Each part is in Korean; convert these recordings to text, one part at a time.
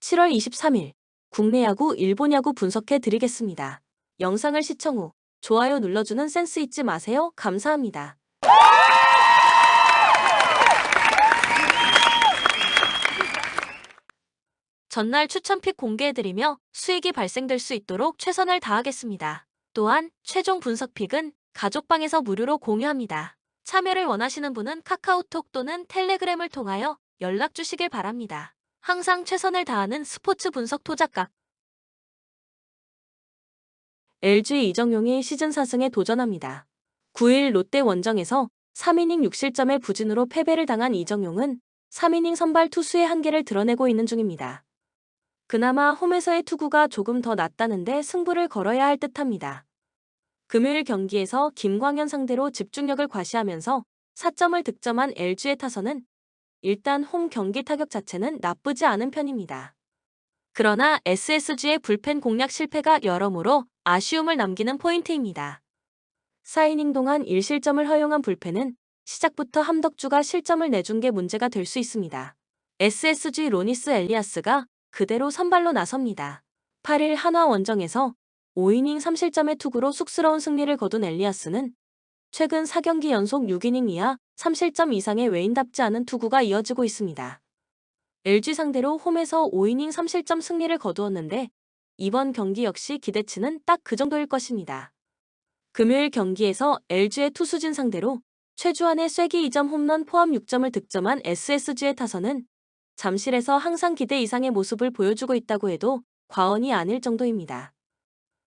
7월 23일 국내 야구, 일본 야구 분석해 드리겠습니다. 영상을 시청 후 좋아요 눌러주는 센스 잊지 마세요. 감사합니다. 전날 추천픽 공개해드리며 수익이 발생될 수 있도록 최선을 다하겠습니다. 또한 최종 분석픽은 가족방에서 무료로 공유합니다. 참여를 원하시는 분은 카카오톡 또는 텔레그램을 통하여 연락 주시길 바랍니다. 항상 최선을 다하는 스포츠 분석 토작가 LG 이정용이 시즌 4승에 도전합니다. 9일 롯데 원정에서 3이닝 6실점의 부진으로 패배를 당한 이정용은 3이닝 선발 투수의 한계를 드러내고 있는 중입니다. 그나마 홈에서의 투구가 조금 더 낫다는데 승부를 걸어야 할 듯합니다. 금요일 경기에서 김광현 상대로 집중력을 과시하면서 4점을 득점한 LG의 타선은 일단 홈 경기 타격 자체는 나쁘지 않은 편입니다. 그러나 SSG의 불펜 공략 실패가 여러모로 아쉬움을 남기는 포인트입니다. 4이닝 동안 1실점을 허용한 불펜은 시작부터 함덕주가 실점을 내준 게 문제가 될 수 있습니다. SSG 로니스 엘리아스가 그대로 선발로 나섭니다. 8일 한화 원정에서 5이닝 3실점의 투구로 쑥스러운 승리를 거둔 엘리아스는 최근 4경기 연속 6이닝 이하 3실점 이상의 외인답지 않은 투구가 이어지고 있습니다. LG 상대로 홈에서 5이닝 3실점 승리를 거두었는데 이번 경기 역시 기대치는 딱 그 정도일 것입니다. 금요일 경기에서 LG의 투수진 상대로 최주환의 쐐기 2점 홈런 포함 6점을 득점한 SSG의 타선은 잠실에서 항상 기대 이상의 모습을 보여주고 있다고 해도 과언이 아닐 정도입니다.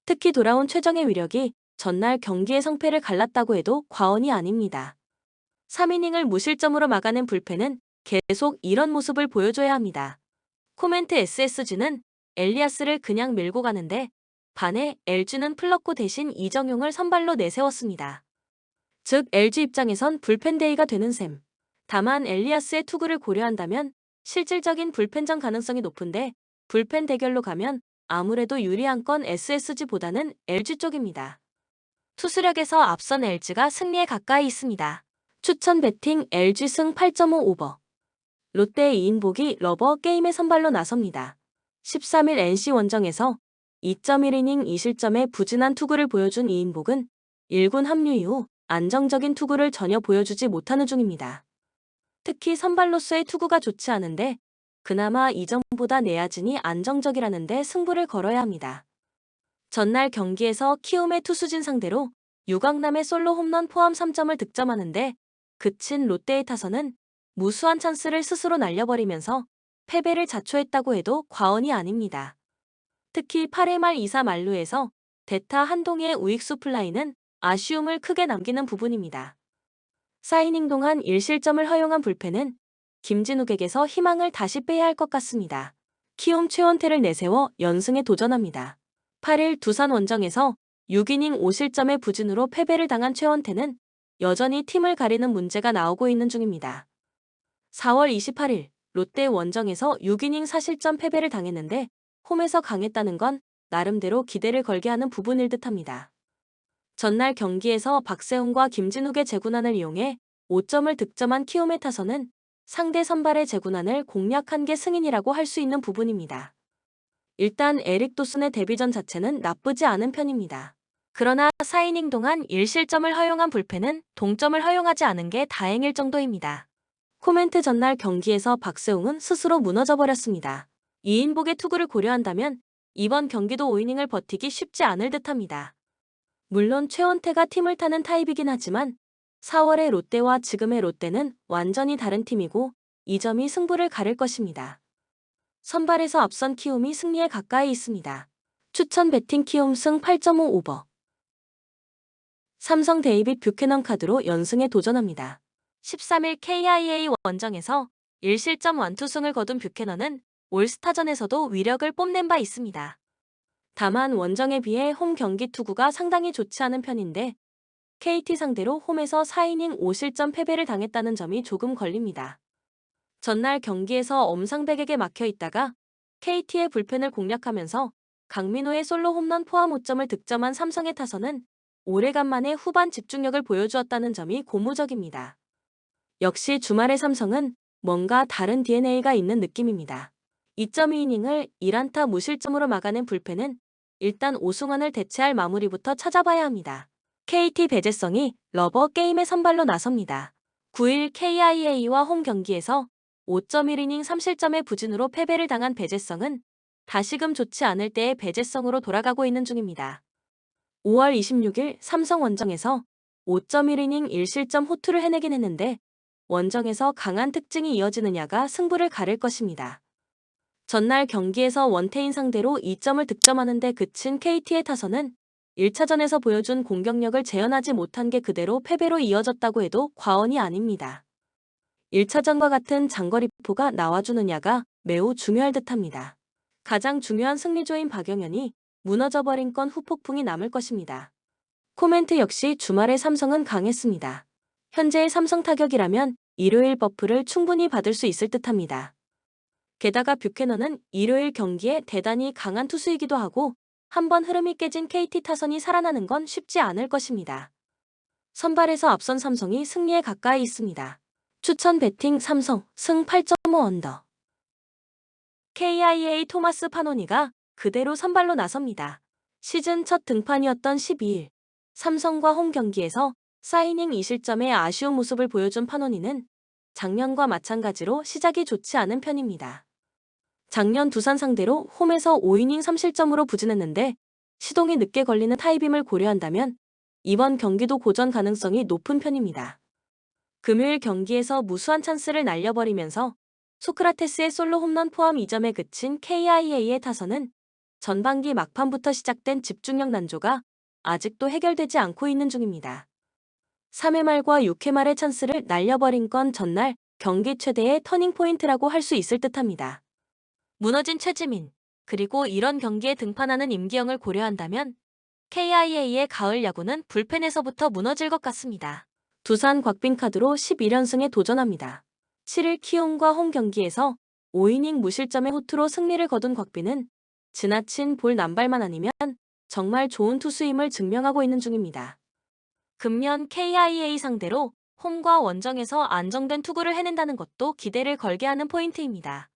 특히 돌아온 최정의 위력이 전날 경기의 성패를 갈랐다고 해도 과언이 아닙니다. 3이닝을 무실점으로 막아낸 불펜은 계속 이런 모습을 보여줘야 합니다. 코멘트 SSG는 엘리아스를 그냥 밀고 가는데 반해 LG는 플럭고 대신 이정용을 선발로 내세웠습니다. 즉 LG 입장에선 불펜 데이가 되는 셈. 다만 엘리아스의 투구를 고려한다면 실질적인 불펜전 가능성이 높은데 불펜 대결로 가면 아무래도 유리한 건 SSG보다는 LG 쪽입니다. 투수력에서 앞선 LG가 승리에 가까이 있습니다. 추천 배팅 LG 승 8.5 오버. 롯데 이인복이 러버 게임의 선발로 나섭니다. 13일 NC 원정에서 2.1이닝 2실점의 부진한 투구를 보여준 이인복은 1군 합류 이후 안정적인 투구를 전혀 보여주지 못하는 중입니다. 특히 선발로서의 투구가 좋지 않은데 그나마 이전보다 내야진이 안정적이라는데 승부를 걸어야 합니다. 전날 경기에서 키움의 투수진 상대로 유광남의 솔로 홈런 포함 3점을 득점하는데 그친 롯데의 타선은 무수한 찬스를 스스로 날려버리면서 패배를 자초했다고 해도 과언이 아닙니다. 특히 8회 말 2사 만루에서 대타 한동희의 우익수 플라이는 아쉬움을 크게 남기는 부분입니다. 4이닝 동안 1실점을 허용한 불펜은 김진욱에게서 희망을 다시 빼야 할 것 같습니다. 키움 최원태를 내세워 연승에 도전합니다. 8일 두산 원정에서 6이닝 5실점의 부진으로 패배를 당한 최원태는 여전히 팀을 가리는 문제가 나오고 있는 중입니다. 4월 28일 롯데 원정에서 6이닝 4실점 패배를 당했는데 홈에서 강했다는 건 나름대로 기대를 걸게 하는 부분일 듯합니다. 전날 경기에서 박세웅과 김진욱의 제구난을 이용해 5점을 득점한 키움의 타선은 상대 선발의 제구난을 공략한 게 승인이라고 할 수 있는 부분입니다. 일단 에릭 도슨의 데뷔전 자체는 나쁘지 않은 편입니다. 그러나 4이닝 동안 1실점을 허용한 불펜은 동점을 허용하지 않은 게 다행일 정도입니다. 코멘트 전날 경기에서 박세웅은 스스로 무너져버렸습니다. 이인복의 투구를 고려한다면 이번 경기도 5이닝을 버티기 쉽지 않을 듯합니다. 물론 최원태가 팀을 타는 타입이긴 하지만 4월의 롯데와 지금의 롯데는 완전히 다른 팀이고 이 점이 승부를 가릴 것입니다. 선발에서 앞선 키움이 승리에 가까이 있습니다. 추천 배팅 키움 승 8.5 오버. 삼성 데이빗 뷰캐넌 카드로 연승에 도전합니다. 13일 KIA 원정에서 1실점 완투승을 거둔 뷰캐넌은 올스타전에서도 위력을 뽐낸 바 있습니다. 다만 원정에 비해 홈 경기 투구가 상당히 좋지 않은 편인데 KT 상대로 홈에서 4이닝 5실점 패배를 당했다는 점이 조금 걸립니다. 전날 경기에서 엄상백에게 막혀 있다가 KT의 불펜을 공략하면서 강민호의 솔로 홈런 포함 5점을 득점한 삼성의 타선은 오래간만에 후반 집중력을 보여주었다는 점이 고무적입니다. 역시 주말의 삼성은 뭔가 다른 DNA가 있는 느낌입니다. 2.2이닝을 1안타 무실점으로 막아낸 불펜은 일단 오승환을 대체할 마무리부터 찾아봐야 합니다. KT 배재성이 러버 게임에 선발로 나섭니다. 9일 KIA와 홈 경기에서 5.1이닝 3실점의 부진으로 패배를 당한 배재성은 다시금 좋지 않을 때의 배재성으로 돌아가고 있는 중입니다. 5월 26일 삼성 원정에서 5.1이닝 1실점 호투를 해내긴 했는데 원정에서 강한 특징이 이어지느냐가 승부를 가릴 것입니다. 전날 경기에서 원태인 상대로 2점을 득점하는 데 그친 KT의 타선은 1차전에서 보여준 공격력을 재현하지 못한 게 그대로 패배로 이어졌다고 해도 과언이 아닙니다. 1차전과 같은 장거리포가 나와주느냐가 매우 중요할 듯합니다. 가장 중요한 승리조인 박영현이 무너져버린 건 후폭풍이 남을 것입니다. 코멘트 역시 주말에 삼성은 강했습니다. 현재의 삼성 타격이라면 일요일 버프를 충분히 받을 수 있을 듯합니다. 게다가 뷰캐넌은 일요일 경기에 대단히 강한 투수이기도 하고 한번 흐름이 깨진 KT 타선이 살아나는 건 쉽지 않을 것입니다. 선발에서 앞선 삼성이 승리에 가까이 있습니다. 추천 배팅 삼성 승 8.5 언더. KIA 토마스 파노니가 그대로 선발로 나섭니다. 시즌 첫 등판이었던 12일 삼성과 홈 경기에서 4이닝 2실점의 아쉬운 모습을 보여준 파노니는 작년과 마찬가지로 시작이 좋지 않은 편입니다. 작년 두산 상대로 홈에서 5이닝 3실점으로 부진했는데 시동이 늦게 걸리는 타이밍을 고려한다면 이번 경기도 고전 가능성이 높은 편입니다. 금요일 경기에서 무수한 찬스를 날려버리면서 소크라테스의 솔로 홈런 포함 2점에 그친 KIA의 타선은 전반기 막판부터 시작된 집중력 난조가 아직도 해결되지 않고 있는 중입니다. 3회 말과 6회 말의 찬스를 날려버린 건 전날 경기 최대의 터닝포인트라고 할 수 있을 듯합니다. 무너진 최지민, 그리고 이런 경기에 등판하는 임기영을 고려한다면 KIA의 가을 야구는 불펜에서부터 무너질 것 같습니다. 두산 곽빈카드로 11연승에 도전합니다. 7일 키움과 홈 경기에서 5이닝 무실점의 호투로 승리를 거둔 곽빈은 지나친 볼 남발만 아니면 정말 좋은 투수임을 증명하고 있는 중입니다. 금년 KIA 상대로 홈과 원정에서 안정된 투구를 해낸다는 것도 기대를 걸게 하는 포인트입니다.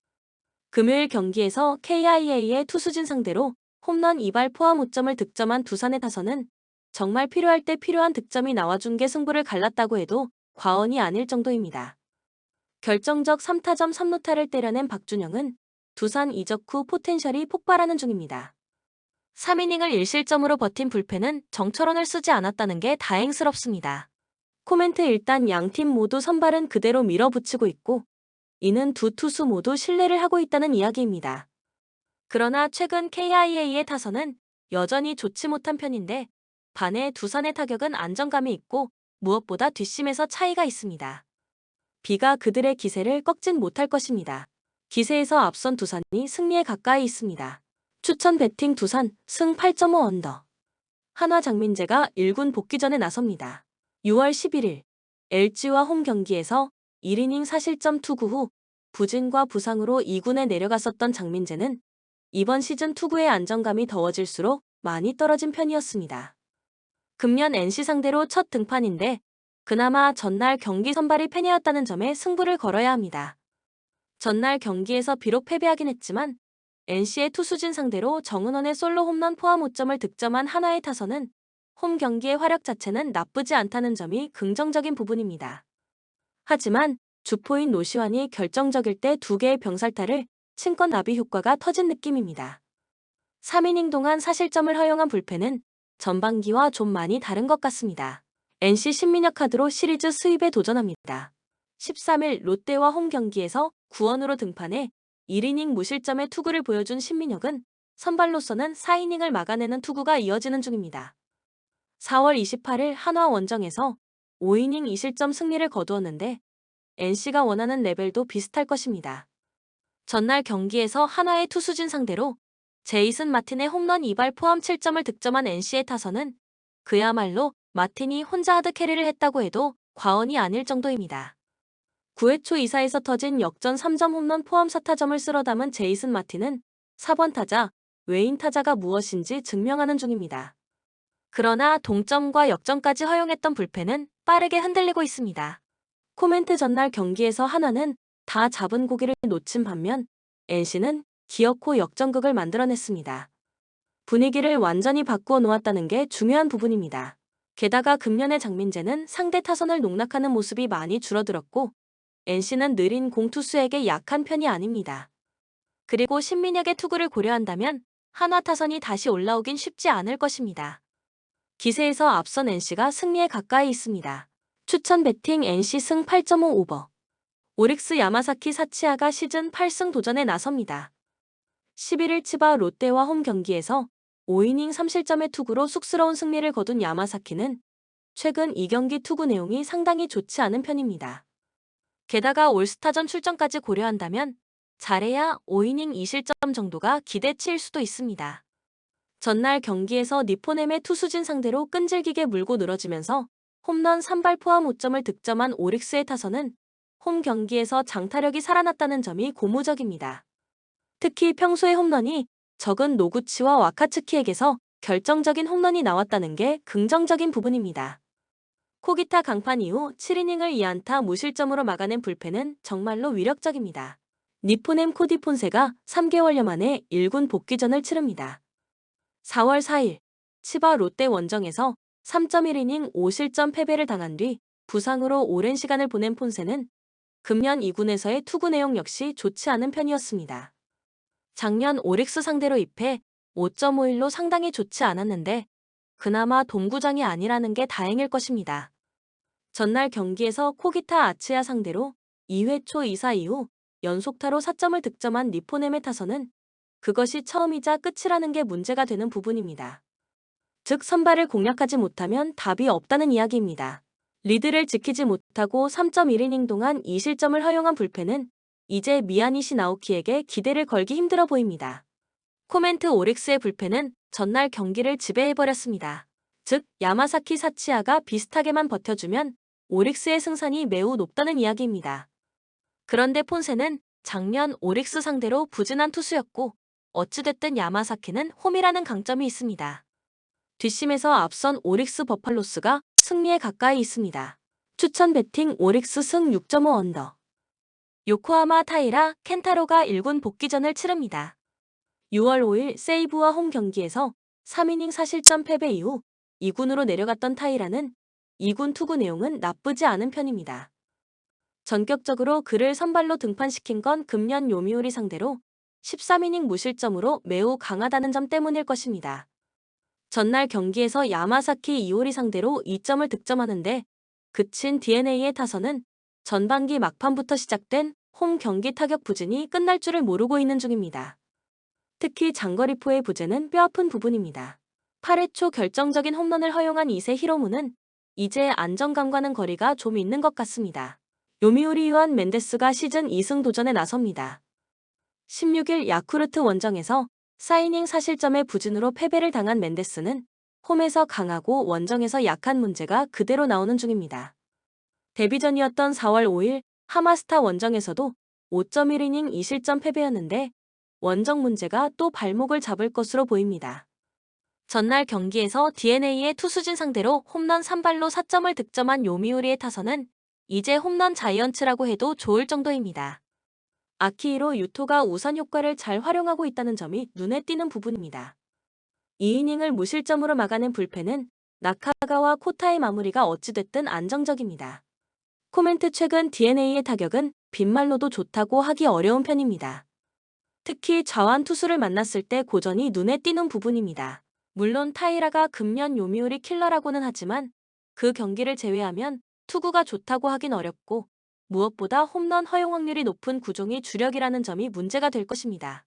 금요일 경기에서 KIA의 투수진 상대로 홈런 2발 포함 5점을 득점한 두산의 타선은 정말 필요할 때 필요한 득점이 나와준 게 승부를 갈랐다고 해도 과언이 아닐 정도입니다. 결정적 3타점 3루타를 때려낸 박준영은 두산 이적 후 포텐셜이 폭발하는 중입니다. 3이닝을 1실점으로 버틴 불펜은 정철원을 쓰지 않았다는 게 다행스럽습니다. 코멘트 일단 양팀 모두 선발은 그대로 밀어붙이고 있고 이는 두 투수 모두 신뢰를 하고 있다는 이야기입니다. 그러나 최근 KIA의 타선은 여전히 좋지 못한 편인데 반해 두산의 타격은 안정감이 있고 무엇보다 뒷심에서 차이가 있습니다. 비가 그들의 기세를 꺾진 못할 것입니다. 기세에서 앞선 두산이 승리에 가까이 있습니다. 추천 배팅 두산 승 8.5 언더. 한화 장민재가 1군 복귀전에 나섭니다. 6월 11일 LG와 홈 경기에서 1이닝 4실점 투구 후 부진과 부상으로 2군에 내려갔었던 장민재는 이번 시즌 투구의 안정감이 더워질수록 많이 떨어진 편이었습니다. 금년 NC 상대로 첫 등판인데 그나마 전날 경기 선발이 팬이었다는 점에 승부를 걸어야 합니다. 전날 경기에서 비록 패배하긴 했지만 NC의 투수진 상대로 정은원의 솔로 홈런 포함 5점을 득점한 한화의 타선은 홈 경기의 화력 자체는 나쁘지 않다는 점이 긍정적인 부분입니다. 하지만 주포인 노시환이 결정적일 때 2개의 병살타를 친 건 나비 효과가 터진 느낌입니다. 3이닝 동안 4실점을 허용한 불펜은 전반기와 좀 많이 다른 것 같습니다. NC 신민혁 카드로 시리즈 수입에 도전합니다. 13일 롯데와 홈 경기에서 구원으로 등판해 1이닝 무실점의 투구를 보여준 신민혁은 선발로서는 4이닝을 막아내는 투구가 이어지는 중입니다. 4월 28일 한화 원정에서 5이닝 2실점 승리를 거두었는데 NC가 원하는 레벨도 비슷할 것입니다. 전날 경기에서 한화의 투수진 상대로 제이슨 마틴의 홈런 2발 포함 7점을 득점한 NC의 타선은 그야말로 마틴이 혼자 하드캐리를 했다고 해도 과언이 아닐 정도입니다. 9회 초 2사에서 터진 역전 3점 홈런 포함 4타점을 쓸어 담은 제이슨 마틴은 4번 타자, 외인 타자가 무엇인지 증명하는 중입니다. 그러나 동점과 역전까지 허용했던 불펜은 빠르게 흔들리고 있습니다. 코멘트 전날 경기에서 한화는 다 잡은 고기를 놓친 반면 NC는 기어코 역전극을 만들어냈습니다. 분위기를 완전히 바꾸어 놓았다는 게 중요한 부분입니다. 게다가 금년의 장민재는 상대 타선을 농락하는 모습이 많이 줄어들었고 NC는 느린 공투수에게 약한 편이 아닙니다. 그리고 신민혁의 투구를 고려한다면 한화 타선이 다시 올라오긴 쉽지 않을 것입니다. 기세에서 앞선 NC가 승리에 가까이 있습니다. 추천 배팅 NC 승 8.5 오버. 오릭스 야마사키 사치아가 시즌 8승 도전에 나섭니다. 11일 치바 롯데와 홈 경기에서 5이닝 3실점의 투구로 쑥스러운 승리를 거둔 야마사키는 최근 2경기 투구 내용이 상당히 좋지 않은 편입니다. 게다가 올스타전 출전까지 고려한다면 잘해야 5이닝 2실점 정도가 기대치일 수도 있습니다. 전날 경기에서 니포넴의 투수진 상대로 끈질기게 물고 늘어지면서 홈런 3발 포함 5점을 득점한 오릭스의 타선은 홈 경기에서 장타력이 살아났다는 점이 고무적입니다. 특히 평소의 홈런이 적은 노구치와 와카츠키에게서 결정적인 홈런이 나왔다는 게 긍정적인 부분입니다. 코기타 강판 이후 7이닝을 2안타 무실점으로 막아낸 불펜은 정말로 위력적입니다. 니포넴 코디 폰세가 3개월여 만에 1군 복귀전을 치릅니다. 4월 4일 치바 롯데 원정에서 3.1이닝 5실점 패배를 당한 뒤 부상으로 오랜 시간을 보낸 폰세는 금년 2군에서의 투구 내용 역시 좋지 않은 편이었습니다. 작년 오릭스 상대로 2패 5.51로 상당히 좋지 않았는데 그나마 동구장이 아니라는 게 다행일 것입니다. 전날 경기에서 코기타 아츠야 상대로 2회 초 2사 이후 연속타로 4점을 득점한 니포넴의 타선은 그것이 처음이자 끝이라는 게 문제가 되는 부분입니다. 즉 선발을 공략하지 못하면 답이 없다는 이야기입니다. 리드를 지키지 못하고 3.1이닝 동안 2실점을 허용한 불펜은 이제 미야니시 나오키에게 기대를 걸기 힘들어 보입니다. 코멘트 오릭스의 불펜은 전날 경기를 지배해버렸습니다. 즉 야마사키 사치아가 비슷하게만 버텨주면 오릭스의 승산이 매우 높다는 이야기입니다. 그런데 폰세는 작년 오릭스 상대로 부진한 투수였고 어찌됐든 야마사키는 홈이라는 강점이 있습니다. 뒷심에서 앞선 오릭스 버팔로스가 승리에 가까이 있습니다. 추천 배팅 오릭스 승 6.5 언더. 요코하마 타이라 켄타로가 1군 복귀전을 치릅니다. 6월 5일 세이브와 홈 경기에서 3이닝 4실점 패배 이후 2군으로 내려갔던 타이라는 2군 투구 내용은 나쁘지 않은 편입니다. 전격적으로 그를 선발로 등판시킨 건 금년 요미우리 상대로 13이닝 무실점으로 매우 강하다는 점 때문일 것입니다. 전날 경기에서 야마사키 이오리 상대로 2점을 득점하는데 그친 DeNA의 타선은 전반기 막판부터 시작된 홈 경기 타격 부진이 끝날 줄을 모르고 있는 중입니다. 특히 장거리포의 부재는 뼈아픈 부분입니다. 8회 초 결정적인 홈런을 허용한 이세 히로무는 이제 안정감과는 거리가 좀 있는 것 같습니다. 요미우리 유한 멘데스가 시즌 2승 도전에 나섭니다. 16일 야쿠르트 원정에서 4이닝 4실점의 부진으로 패배를 당한 멘데스는 홈에서 강하고 원정에서 약한 문제가 그대로 나오는 중입니다. 데뷔전이었던 4월 5일 하마스타 원정에서도 5.1이닝 2실점 패배였는데 원정 문제가 또 발목을 잡을 것으로 보입니다. 전날 경기에서 DeNA의 투수진 상대로 홈런 3발로 4점을 득점한 요미우리의 타선은 이제 홈런 자이언츠라고 해도 좋을 정도입니다. 아키히로 유토가 우선 효과를 잘 활용하고 있다는 점이 눈에 띄는 부분입니다. 2이닝을 무실점으로 막아낸 불펜은 나카가와 코타의 마무리가 어찌됐든 안정적입니다. 코멘트 최근 DeNA의 타격은 빈말로도 좋다고 하기 어려운 편입니다. 특히 좌완 투수를 만났을 때 고전이 눈에 띄는 부분입니다. 물론 타이라가 금년 요미우리 킬러라고는 하지만 그 경기를 제외하면 투구가 좋다고 하긴 어렵고 무엇보다 홈런 허용 확률이 높은 구종이 주력이라는 점이 문제가 될 것입니다.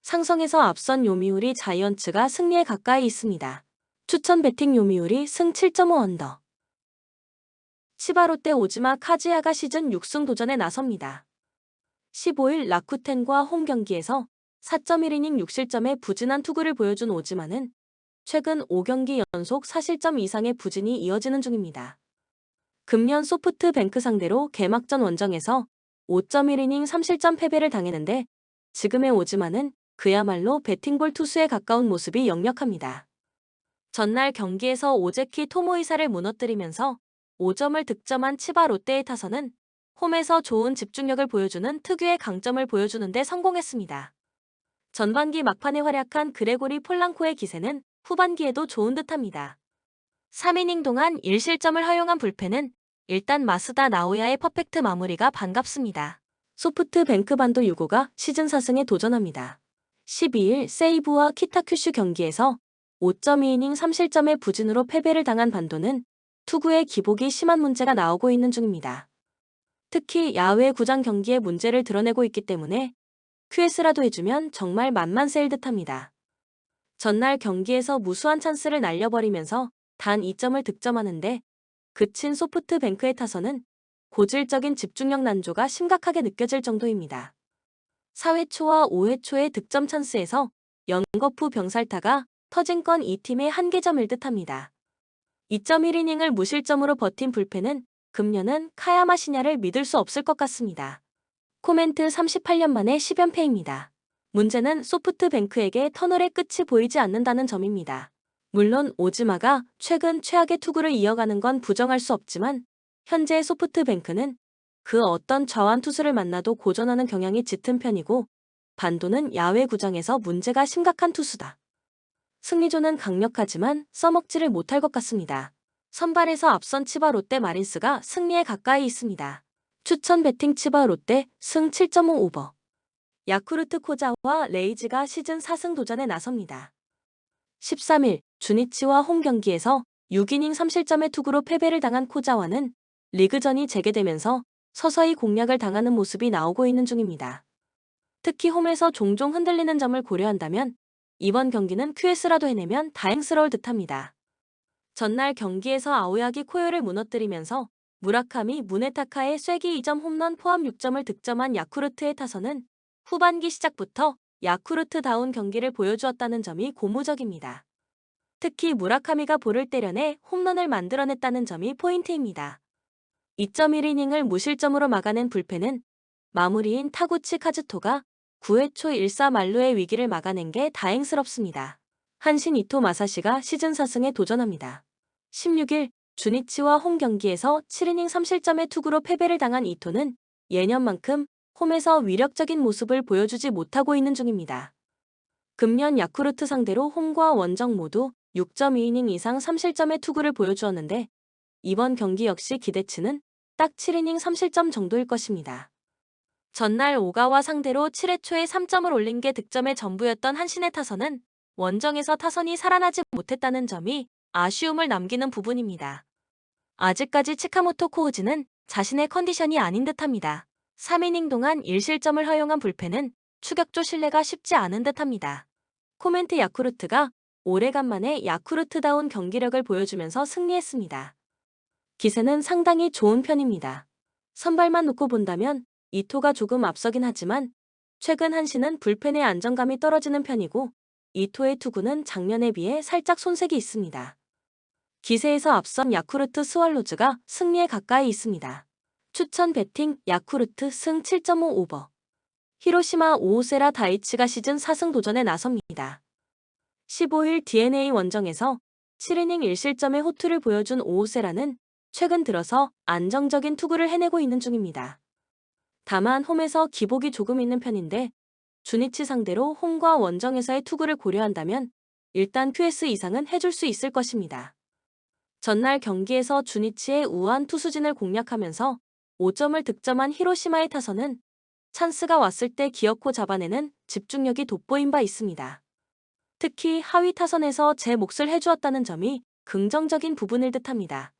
상성에서 앞선 요미우리 자이언츠가 승리에 가까이 있습니다. 추천 배팅 요미우리 승 7.5 언더. 치바롯데 오즈마 카즈야가 시즌 6승 도전에 나섭니다. 15일 라쿠텐과 홈 경기에서 4.1이닝 6실점의 부진한 투구를 보여준 오즈마는 최근 5경기 연속 4실점 이상의 부진이 이어지는 중입니다. 금년 소프트뱅크 상대로 개막전 원정에서 5.1이닝 3실점 패배를 당했는데 지금의 오즈마는 그야말로 배팅볼 투수에 가까운 모습이 역력합니다. 전날 경기에서 오제키 토모이사를 무너뜨리면서 5점을 득점한 치바 롯데의 타선은 홈에서 좋은 집중력을 보여주는 특유의 강점을 보여주는 데 성공했습니다. 전반기 막판에 활약한 그레고리 폴랑코의 기세는 후반기에도 좋은 듯합니다. 3이닝 동안 1실점을 허용한 불펜은 일단 마스다 나오야의 퍼펙트 마무리가 반갑습니다. 소프트뱅크 반도 유고가 시즌 4승에 도전합니다. 12일 세이브와 키타큐슈 경기에서 5.2이닝 3실점의 부진으로 패배를 당한 반도는 투구의 기복이 심한 문제가 나오고 있는 중입니다. 특히 야외 구장 경기에 문제를 드러내고 있기 때문에 QS라도 해주면 정말 만만세일 듯합니다. 전날 경기에서 무수한 찬스를 날려버리면서 단 2점을 득점하는데 그친 소프트뱅크의 타선은 고질적인 집중력 난조가 심각하게 느껴질 정도입니다. 4회 초와 5회 초의 득점 찬스에서 연거푸 병살타가 터진 건 이 팀의 한계점일 듯합니다. 2.1이닝을 무실점으로 버틴 불펜은 금년은 카야마 시냐를 믿을 수 없을 것 같습니다. 코멘트 38년 만에 10연패입니다. 문제는 소프트뱅크에게 터널의 끝이 보이지 않는다는 점입니다. 물론 오즈마가 최근 최악의 투구를 이어가는 건 부정할 수 없지만 현재 소프트뱅크는 그 어떤 좌완 투수를 만나도 고전하는 경향이 짙은 편이고 반도는 야외 구장에서 문제가 심각한 투수다. 승리조는 강력하지만 써먹지를 못할 것 같습니다. 선발에서 앞선 치바 롯데 마린스가 승리에 가까이 있습니다. 추천 배팅 치바 롯데 승 7.5 오버. 야쿠르트 코자와 레이즈가 시즌 4승 도전에 나섭니다. 13일 주니치와 홈 경기에서 6이닝 3실점의 투구로 패배를 당한 코자와는 리그전이 재개되면서 서서히 공략을 당하는 모습이 나오고 있는 중입니다. 특히 홈에서 종종 흔들리는 점을 고려한다면 이번 경기는 QS라도 해내면 다행스러울 듯합니다. 전날 경기에서 아오야기 코요를 무너뜨리면서 무라카미 무네타카의 쐐기 2점 홈런 포함 6점을 득점한 야쿠르트의 타선은 후반기 시작부터 야쿠르트다운 경기를 보여주었다는 점이 고무적입니다. 특히 무라카미가 볼을 때려내 홈런을 만들어냈다는 점이 포인트입니다. 2.1이닝을 무실점으로 막아낸 불펜은 마무리인 타구치 카즈토가 9회 초 1사 만루의 위기를 막아낸 게 다행스럽습니다. 한신 이토 마사시가 시즌 4승에 도전합니다. 16일 주니치와 홈 경기에서 7이닝 3실점의 투구로 패배를 당한 이토는 예년만큼 홈에서 위력적인 모습을 보여주지 못하고 있는 중입니다. 금년 야쿠르트 상대로 홈과 원정 모두 6.2이닝 이상 3실점의 투구를 보여주었는데 이번 경기 역시 기대치는 딱 7이닝 3실점 정도일 것입니다. 전날 오가와 상대로 7회 초에 3점을 올린 게 득점의 전부였던 한신의 타선은 원정에서 타선이 살아나지 못했다는 점이 아쉬움을 남기는 부분입니다. 아직까지 치카모토 코우지는 자신의 컨디션이 아닌 듯합니다. 3이닝 동안 1실점을 허용한 불펜은 추격조 신뢰가 쉽지 않은 듯합니다. 코멘트 야쿠르트가 오래간만에 야쿠르트다운 경기력을 보여주면서 승리했습니다. 기세는 상당히 좋은 편입니다. 선발만 놓고 본다면 이토가 조금 앞서긴 하지만 최근 한신은 불펜의 안정감이 떨어지는 편이고 이토의 투구는 작년에 비해 살짝 손색이 있습니다. 기세에서 앞선 야쿠르트 스왈로즈가 승리에 가까이 있습니다. 추천 배팅 야쿠르트 승 7.5 오버. 히로시마 오오세라 다이치가 시즌 4승 도전에 나섭니다. 15일 DNA 원정에서 7이닝 1실점의 호투를 보여준 오오세라는 최근 들어서 안정적인 투구를 해내고 있는 중입니다. 다만 홈에서 기복이 조금 있는 편인데 주니치 상대로 홈과 원정에서의 투구를 고려한다면 일단 QS 이상은 해줄 수 있을 것입니다. 전날 경기에서 주니치의 우한 투수진을 공략하면서 5점을 득점한 히로시마의 타선은 찬스가 왔을 때 기어코 잡아내는 집중력이 돋보인 바 있습니다. 특히 하위 타선에서 제 몫을 해주었다는 점이 긍정적인 부분일 듯합니다.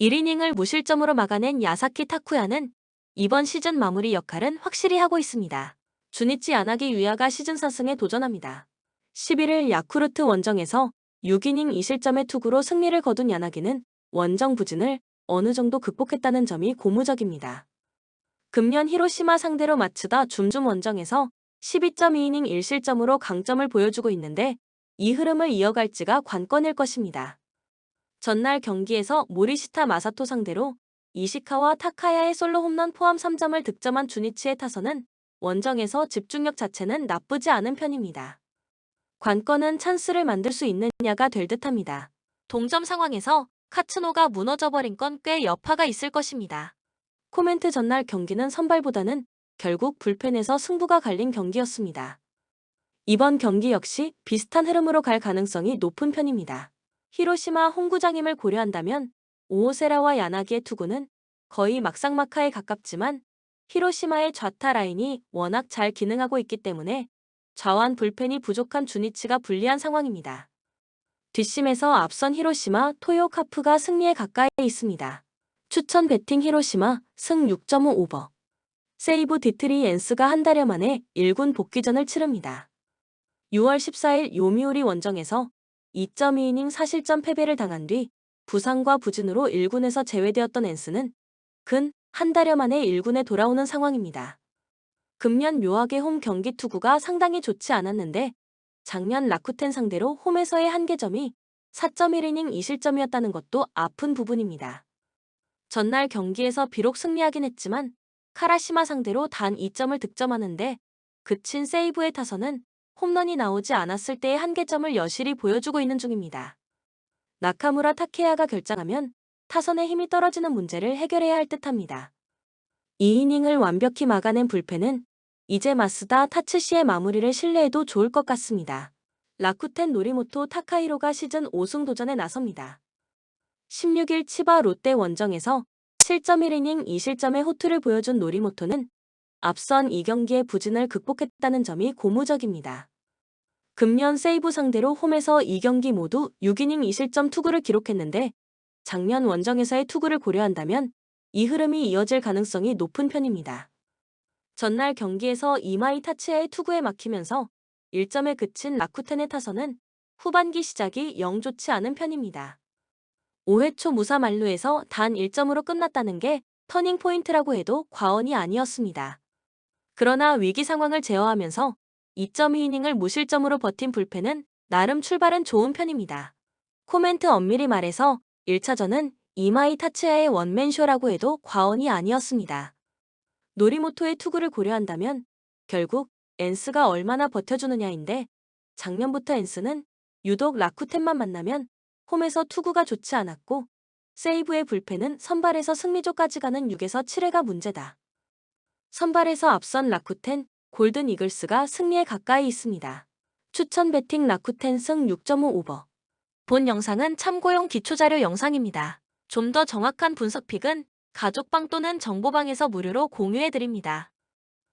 1이닝을 무실점으로 막아낸 야사키 타쿠야는 이번 시즌 마무리 역할은 확실히 하고 있습니다. 주니치 야나기 유야가 시즌 4승에 도전합니다. 11일 야쿠르트 원정에서 6이닝 2실점의 투구로 승리를 거둔 야나기는 원정 부진을 어느 정도 극복했다는 점이 고무적입니다. 금년 히로시마 상대로 마츠다 줌줌 원정에서 12.2이닝 1실점으로 강점을 보여주고 있는데 이 흐름을 이어갈지가 관건일 것입니다. 전날 경기에서 모리시타 마사토 상대로 이시카와 타카야의 솔로 홈런 포함 3점을 득점한 주니치의 타선은 원정에서 집중력 자체는 나쁘지 않은 편입니다. 관건은 찬스를 만들 수 있느냐가 될 듯합니다. 동점 상황에서 카츠노가 무너져버린 건 꽤 여파가 있을 것입니다. 코멘트 전날 경기는 선발보다는 결국 불펜에서 승부가 갈린 경기였습니다. 이번 경기 역시 비슷한 흐름으로 갈 가능성이 높은 편입니다. 히로시마 홈구장임을 고려한다면 오호세라와 야나기의 투구는 거의 막상막하에 가깝지만 히로시마의 좌타 라인이 워낙 잘 기능하고 있기 때문에 좌완 불펜이 부족한 주니치가 불리한 상황입니다. 뒷심에서 앞선 히로시마 토요카프가 승리에 가까이 있습니다. 추천 배팅 히로시마 승 6.5 오버. 세이브 디트리 엔스가 한 달여 만에 1군 복귀전을 치릅니다. 6월 14일 요미우리 원정에서 2.2이닝 사실점 패배를 당한 뒤 부상과 부진으로 1군에서 제외되었던 엔스는 근 한 달여 만에 1군에 돌아오는 상황입니다. 금년 묘하게 홈 경기 투구가 상당히 좋지 않았는데 작년 라쿠텐 상대로 홈에서의 한계점이 4.1이닝 2실점이었다는 것도 아픈 부분입니다. 전날 경기에서 비록 승리하긴 했지만 카라시마 상대로 단 2점을 득점하는데 그친 세이브의 타선은 홈런이 나오지 않았을 때의 한계점을 여실히 보여주고 있는 중입니다. 나카무라 타케야가 결장하면 타선의 힘이 떨어지는 문제를 해결해야 할 듯합니다. 2이닝을 완벽히 막아낸 불펜은 이제 마스다 타츠시의 마무리를 신뢰해도 좋을 것 같습니다. 라쿠텐 노리모토 타카히로가 시즌 5승 도전에 나섭니다. 16일 치바 롯데 원정에서 7.1이닝 2실점의 호투를 보여준 노리모토는 앞선 2경기의 부진을 극복했다는 점이 고무적입니다. 금년 세이브 상대로 홈에서 2경기 모두 6이닝 2실점 투구를 기록했는데 작년 원정에서의 투구를 고려한다면 이 흐름이 이어질 가능성이 높은 편입니다. 전날 경기에서 이마이 타츠야의 투구에 막히면서 1점에 그친 라쿠텐의 타선은 후반기 시작이 영 좋지 않은 편입니다. 5회 초 무사 만루에서 단 1점으로 끝났다는 게 터닝 포인트라고 해도 과언이 아니었습니다. 그러나 위기 상황을 제어하면서 2.2이닝을 무실점으로 버틴 불펜은 나름 출발은 좋은 편입니다. 코멘트 엄밀히 말해서 1차전은 이마이 타츠야의 원맨쇼라고 해도 과언이 아니었습니다. 노리모토의 투구를 고려한다면 결국 엔스가 얼마나 버텨주느냐인데 작년부터 엔스는 유독 라쿠텐만 만나면 홈에서 투구가 좋지 않았고 세이브의 불펜은 선발에서 승리조까지 가는 6에서 7회가 문제다. 선발에서 앞선 라쿠텐, 골든 이글스가 승리에 가까이 있습니다. 추천 배팅 라쿠텐 승 6.5 오버. 본 영상은 참고용 기초자료 영상입니다. 좀 더 정확한 분석픽은 가족방 또는 정보방에서 무료로 공유해드립니다.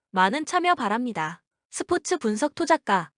많은 참여 바랍니다. 스포츠 분석 투자가